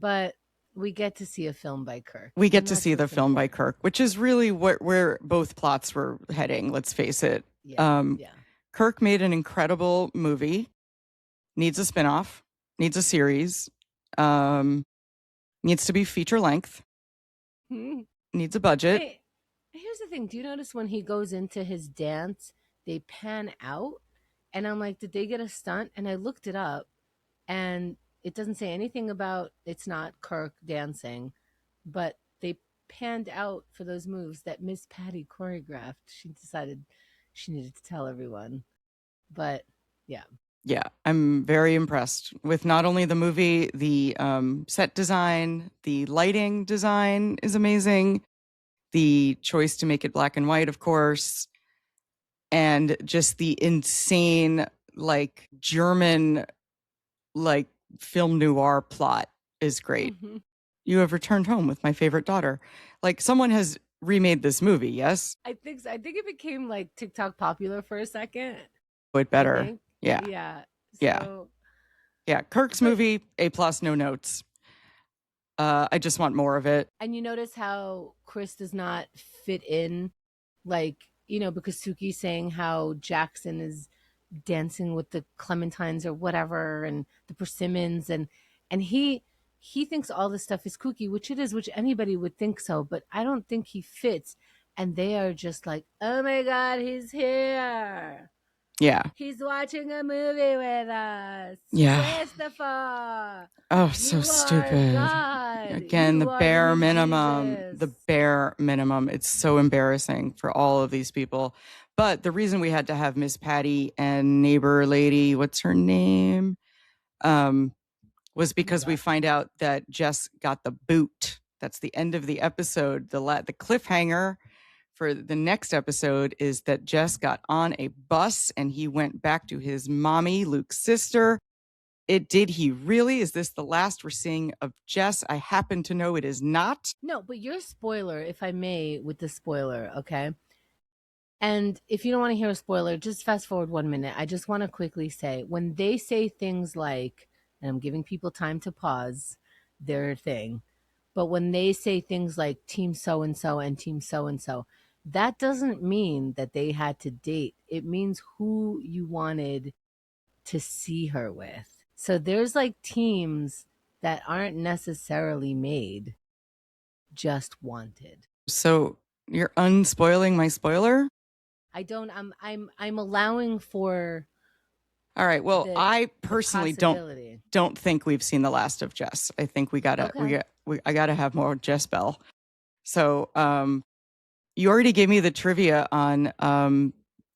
but we get to see a film by Kirk. We get and to that's see the what's film by important. Kirk, which is really where both plots were heading. Let's face it. Yeah, yeah. Kirk made an incredible movie. Needs a spinoff. Needs a series. Needs to be feature length. Needs a budget. Hey, here's the thing. Do you notice when he goes into his dance, they pan out? And I'm like, did they get a stunt? And I looked it up, and it doesn't say anything about it's not Kirk dancing, but they panned out for those moves that Miss Patty choreographed. She decided she needed to tell everyone. But yeah. Yeah, I'm very impressed with not only the movie, the set design, the lighting design is amazing, the choice to make it black and white, of course, and just the insane, like, German, like, film noir plot is great. Mm-hmm. You have returned home with my favorite daughter. Like, someone has remade this movie, yes? I think so. I think it became like TikTok popular for a second. But better. Yeah. Yeah. Yeah. So, yeah. Kirk's movie, A+, no notes. I just want more of it. And you notice how Chris does not fit in, like, because Suki's saying how Jackson is dancing with the Clementines or whatever, and the persimmons, and he thinks all this stuff is kooky, which it is, which anybody would think so, but I don't think he fits. And they are just like, oh my God, he's here. Yeah. He's watching a movie with us. Yeah. Christopher. Oh, so stupid. Again, the bare minimum. Jesus. The bare minimum. It's so embarrassing for all of these people. But the reason we had to have Miss Patty and neighbor lady, what's her name? Was because we find out that Jess got the boot. That's the end of the episode. The cliffhanger for the next episode is that Jess got on a bus and he went back to his mommy, Luke's sister. Did he really? Is this the last we're seeing of Jess? I happen to know it is not. No, but your spoiler, if I may, with the spoiler, okay? And if you don't want to hear a spoiler, just fast forward 1 minute. I just want to quickly say, when they say things like, and I'm giving people time to pause their thing, but when they say things like team so-and-so and team so-and-so, that doesn't mean that they had to date. It means who you wanted to see her with. So there's like teams that aren't necessarily made, just wanted. So you're unspoiling my spoiler? I don't. I'm allowing for. All right. Well, I personally don't think we've seen the last of Jess. I think I gotta have more Jess Bell. So you already gave me the trivia on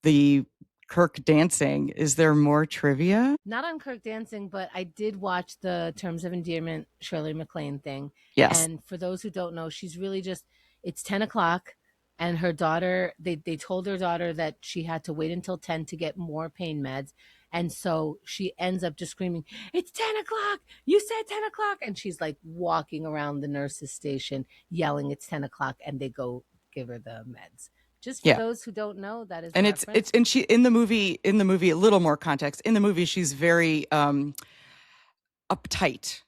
the Kirk dancing. Is there more trivia? Not on Kirk dancing, but I did watch the Terms of Endearment Shirley MacLaine thing. Yes. And for those who don't know, she's really just, it's 10 o'clock. And her daughter, they told her daughter that she had to wait until 10 to get more pain meds. And so she ends up just screaming, it's 10 o'clock. You said 10 o'clock. And she's like walking around the nurse's station yelling, it's 10 o'clock. And they go give her the meds. Just for those who don't know, that is. And it's and she in the movie, a little more context. In the movie, she's very uptight.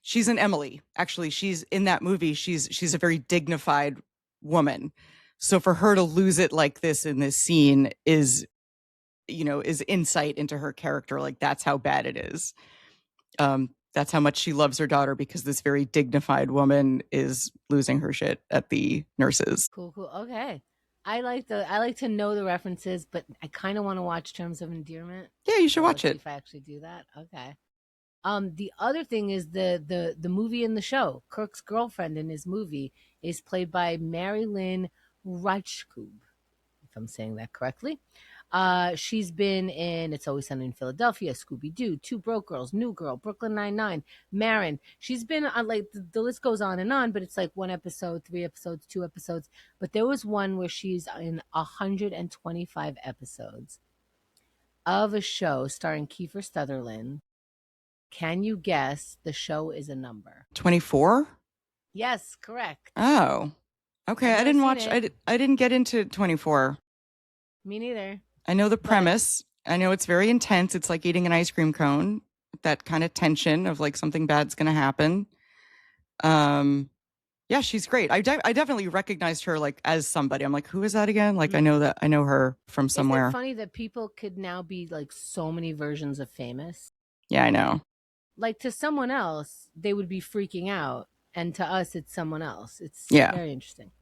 She's an Emily. Actually, she's in that movie, she's a very dignified woman. So for her to lose it like this in this scene is insight into her character. Like, that's how bad it is. That's how much she loves her daughter, because this very dignified woman is losing her shit at the nurses. Cool. Okay. I like to know the references, but I kind of want to watch Terms of Endearment. Yeah, you should watch it. If I actually do that. Okay. The other thing is the movie in the show. Kirk's girlfriend in his movie is played by Mary Lynn Reichkub, if I'm saying that correctly. She's been in It's Always Sunny in Philadelphia, Scooby-Doo, Two Broke Girls, New Girl, Brooklyn Nine-Nine, Marin. She's been on, like, the list goes on, but it's like 1 episode, 3 episodes, 2 episodes. But there was one where she's in 125 episodes of a show starring Kiefer Sutherland. Can you guess the show is a number? 24? Yes, correct. Oh, okay. I didn't watch. I didn't get into 24. Me neither. I know the premise. I know it's very intense. It's like eating an ice cream cone. That kind of tension of like something bad's going to happen. Um, yeah, she's great. I definitely recognized her like as somebody. I'm like, who is that again? Like, Mm. I know her from Isn't it somewhere. funny that people could now be like so many versions of famous? Yeah, I know. Like to someone else, they would be freaking out, and to us, it's someone else. It's Yeah. very interesting.